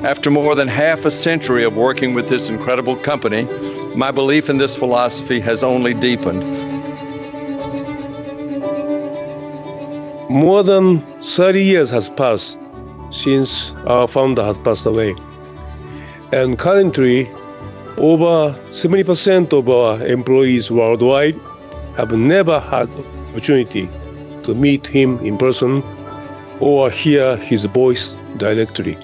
After more than half a century of working with this incredible company, my belief in this philosophy has only deepened. More than 30 years has passed since our founder has passed away. And currently, over 70% of our employees worldwide have never had opportunity to meet him in person or hear his voice directly.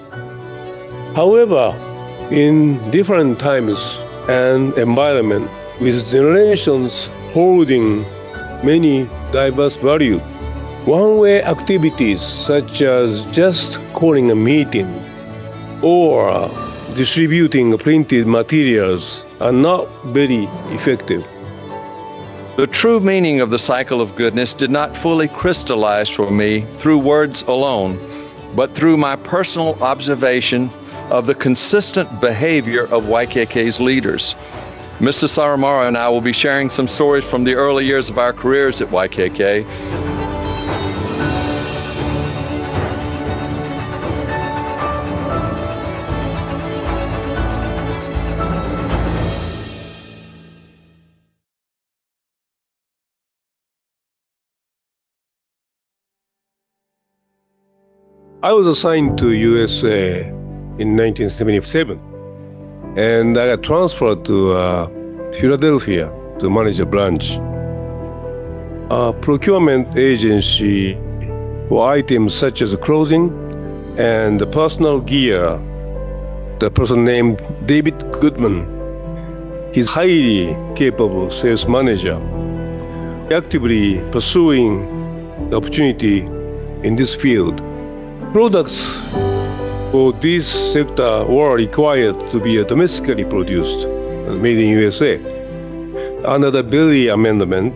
However, in different times and environment, with generations holding many diverse values, one-way activities such as just calling a meeting or distributing printed materials are not very effective. The true meaning of the cycle of goodness did not fully crystallize for me through words alone, but through my personal observation of the consistent behavior of YKK's leaders. Mr. Sarumaru and I will be sharing some stories from the early years of our careers at YKK. I was assigned to USA in 1977, and I got transferred to Philadelphia to manage a branch. A procurement agency for items such as clothing and personal gear. The person named David Goodman. He's highly capable sales manager, actively pursuing the opportunity in this field. Products for this sector were required to be domestically produced, made in USA. Under the Berry Amendment,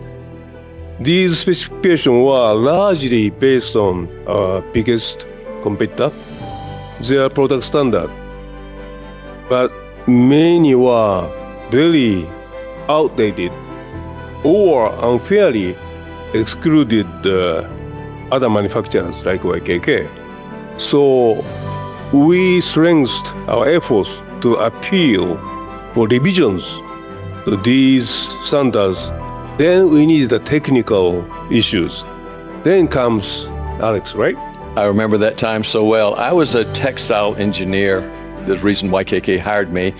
these specifications were largely based on our biggest competitor, their product standard. But many were very outdated or unfairly excluded other manufacturers like YKK. So we strengthened our efforts to appeal for revisions to these standards. Then we need the technical issues. Then comes Alex, right? I remember that time so well. I was a textile engineer. The reason YKK hired me,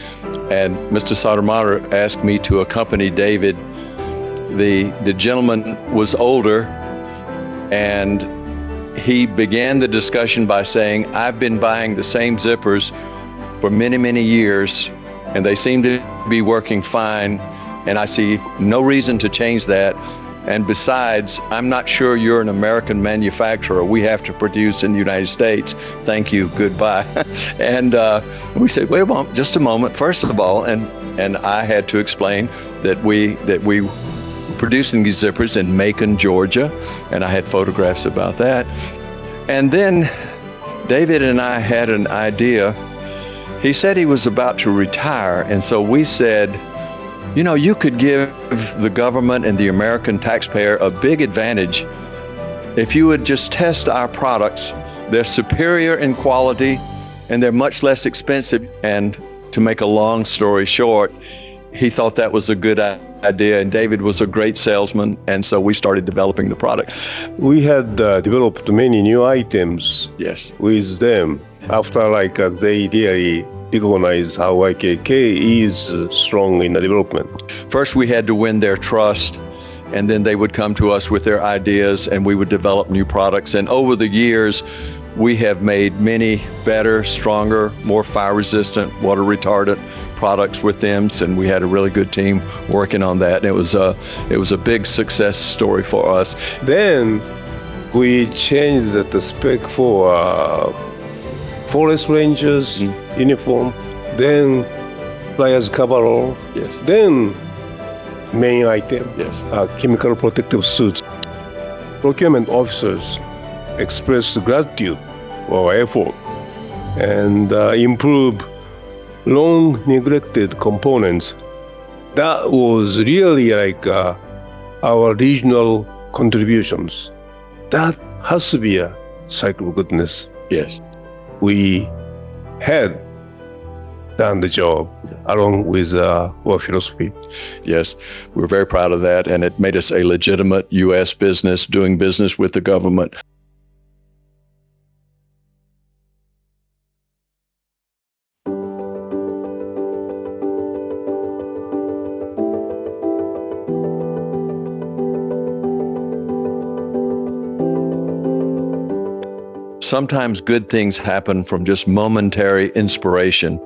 and Mr. Sarumaru asked me to accompany David. The gentleman was older, and he began the discussion by saying, I've been buying the same zippers for many, many years, and they seem to be working fine, and I see no reason to change that. And besides, I'm not sure you're an American manufacturer. We have to produce in the United States. Thank you, goodbye. And we said, wait a moment, just a moment. First of all, and I had to explain that we producing these zippers in Macon, Georgia, and I had photographs about that. And then David and I had an idea. He said he was about to retire, and so we said, you know, you could give the government and the American taxpayer a big advantage if you would just test our products. They're superior in quality, and they're much less expensive. And to make a long story short, he thought that was a good idea, and David was a great salesman, and so we started developing the product. We had developed many new items with them after they really recognize how YKK is strong in the development. First, we had to win their trust, and then they would come to us with their ideas, and we would develop new products. And over the years, we have made many better, stronger, more fire-resistant, water-retardant products with them, and we had a really good team working on that. And it was a big success story for us. Then we changed the spec for forest rangers uniform, then flyers coverall, then main item, chemical protective suits. Procurement officers expressed gratitude for our effort and improve long neglected components. That was really our regional contributions. That has to be a cycle of goodness. Yes. We had done the job along with our philosophy. Yes, we're very proud of that, and it made us a legitimate U.S. business doing business with the government. Sometimes good things happen from just momentary inspiration.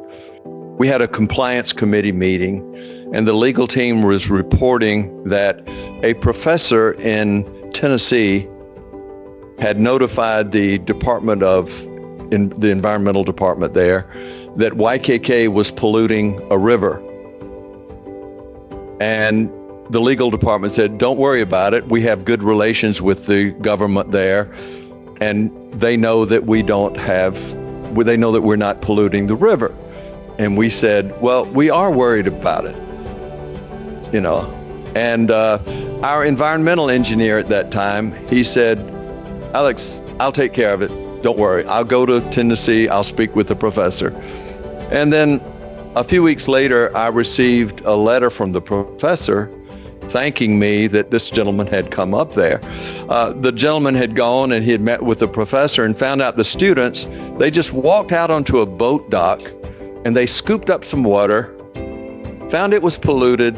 We had a compliance committee meeting, and the legal team was reporting that a professor in Tennessee had notified the the environmental department there that YKK was polluting a river. And the legal department said, "Don't worry about it. We have good relations with the government there. And they know that they know that we're not polluting the river." And we said, "Well, we are worried about it, you know." And our environmental engineer at that time, he said, "Alex, I'll take care of it. Don't worry. I'll go to Tennessee. I'll speak with the professor." And then a few weeks later, I received a letter from the professor thanking me that this gentleman had come up there. The gentleman had gone and he had met with the professor and found out the students, they just walked out onto a boat dock and they scooped up some water, found it was polluted,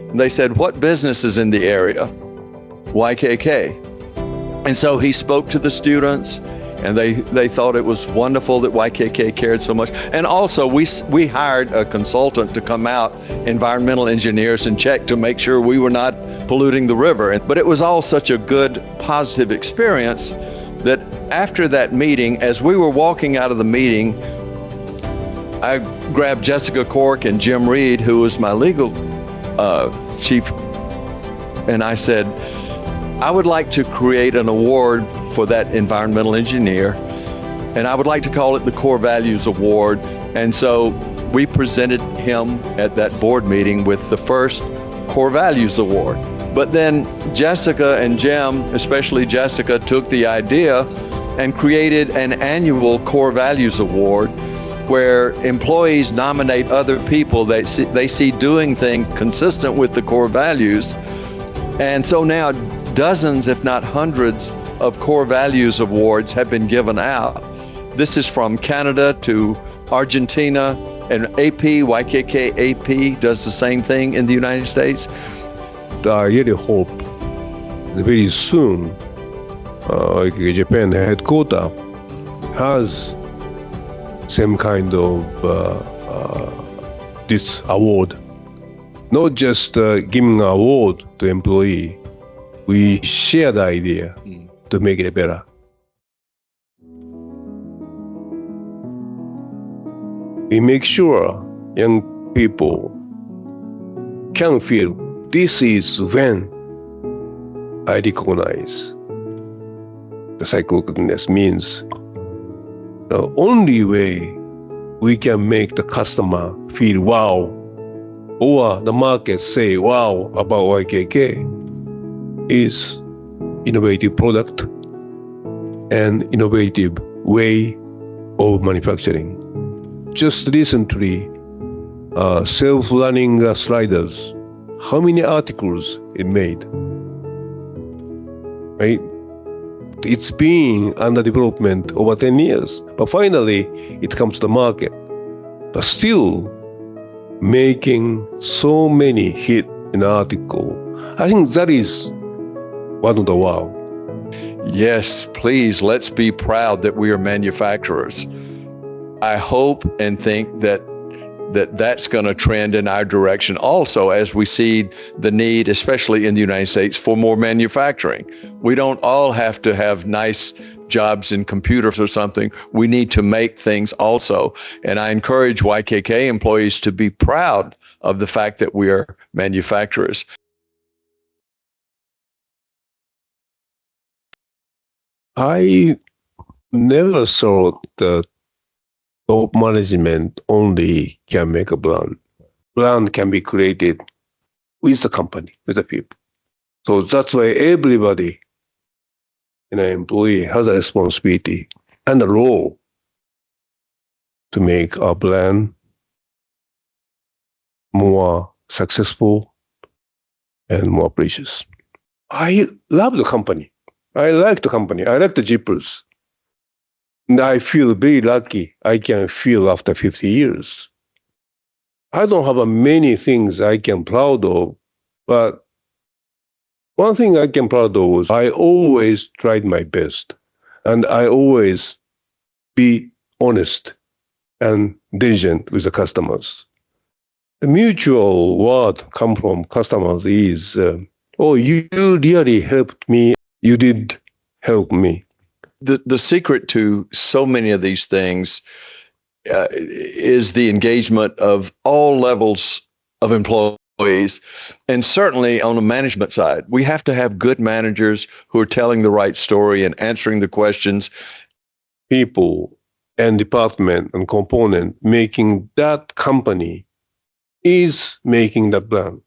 and they said, "What business is in the area?" YKK. And so he spoke to the students, and they thought it was wonderful that YKK cared so much. And also we hired a consultant to come out, environmental engineers, and check to make sure we were not polluting the river. But it was all such a good, positive experience that after that meeting, as we were walking out of the meeting, I grabbed Jessica Cork and Jim Reed, who was my legal chief, and I said, "I would like to create an award for that environmental engineer, and I would like to call it the Core Values Award." And so we presented him at that board meeting with the first Core Values Award. But then Jessica and Jim, especially Jessica, took the idea and created an annual Core Values Award where employees nominate other people they see doing things consistent with the core values. And so now dozens, if not hundreds, of Core Values Awards have been given out. This is from Canada to Argentina, and YKK AP does the same thing in the United States. I really hope that very soon YKK Japan headquarters has same kind of this award. Not just giving an award to employee, we share the idea to make it better. We make sure young people can feel this is when I recognize the cycle of goodness means the only way we can make the customer feel wow, or the market say wow about YKK is innovative product and innovative way of manufacturing. Just recently, self-running sliders, how many articles it made, right? It's been under development over 10 years, but finally it comes to the market. But still making so many hit in article. I think that is one of the wow. Yes, please, let's be proud that we are manufacturers. I hope and think that's going to trend in our direction also as we see the need, especially in the United States, for more manufacturing. We don't all have to have nice jobs in computers or something. We need to make things also. And I encourage YKK employees to be proud of the fact that we are manufacturers. I never thought that top management only can make a brand. Brand can be created with the company, with the people. So that's why everybody, employee has a responsibility and a role to make our brand more successful and more precious. I love the company. I like the company. I like the Jeepers. And I feel very lucky I can feel after 50 years. I don't have many things I can proud of, but one thing I can proud of was I always tried my best, and I always be honest and diligent with the customers. The mutual word come from customers is, oh, you really helped me. You did help me. The secret to so many of these things is the engagement of all levels of employees, and certainly on the management side. We have to have good managers who are telling the right story and answering the questions. People and department and component making that company is making the brand.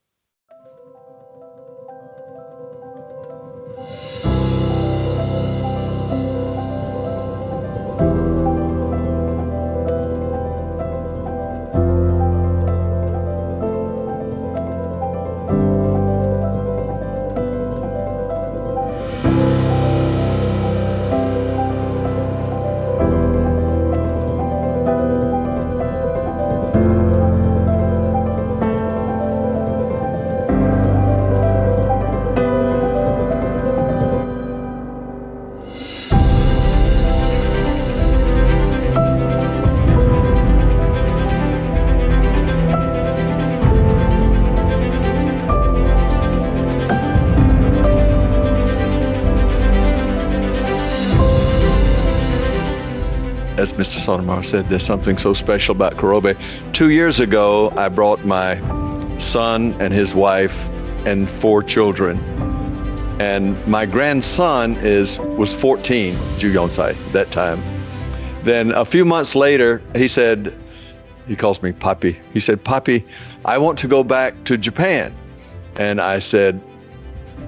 As Mr. Sarumaru said, there's something so special about Kurobe. 2 years ago, I brought my son and his wife and 4 children. And my grandson was 14, Jugonsai, at that time. Then a few months later, he calls me Papi. He said, Papi, I want to go back to Japan. And I said,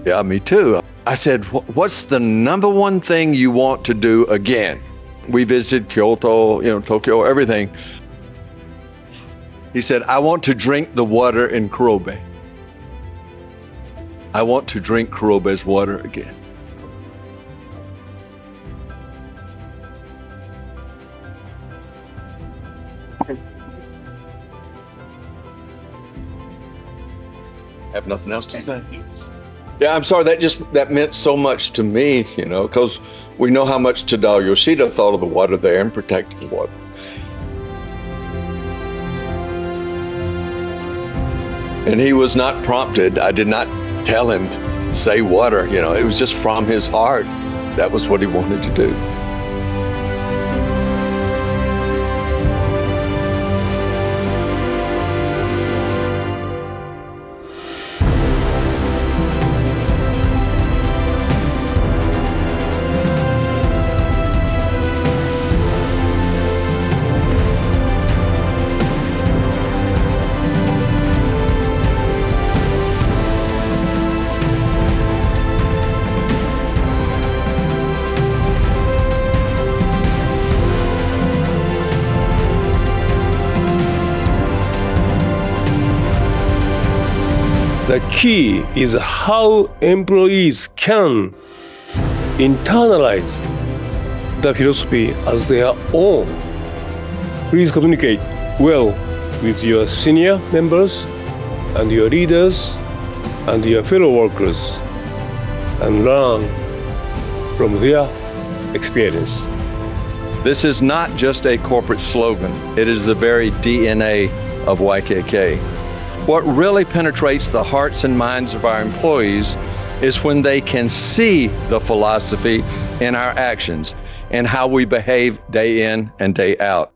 yeah, me too. I said, what's the number one thing you want to do again? We visited Kyoto, Tokyo, everything. He said, I want to drink the water in Kurobe. I want to drink Kurobe's water again. Have nothing else to say? Yeah, I'm sorry, that meant so much to me, because we know how much Tadao Yoshida thought of the water there and protected the water. And he was not prompted. I did not tell him, say water, it was just from his heart. That was what he wanted to do. The key is how employees can internalize the philosophy as their own. Please communicate well with your senior members and your leaders and your fellow workers and learn from their experience. This is not just a corporate slogan. It is the very DNA of YKK. What really penetrates the hearts and minds of our employees is when they can see the philosophy in our actions and how we behave day in and day out.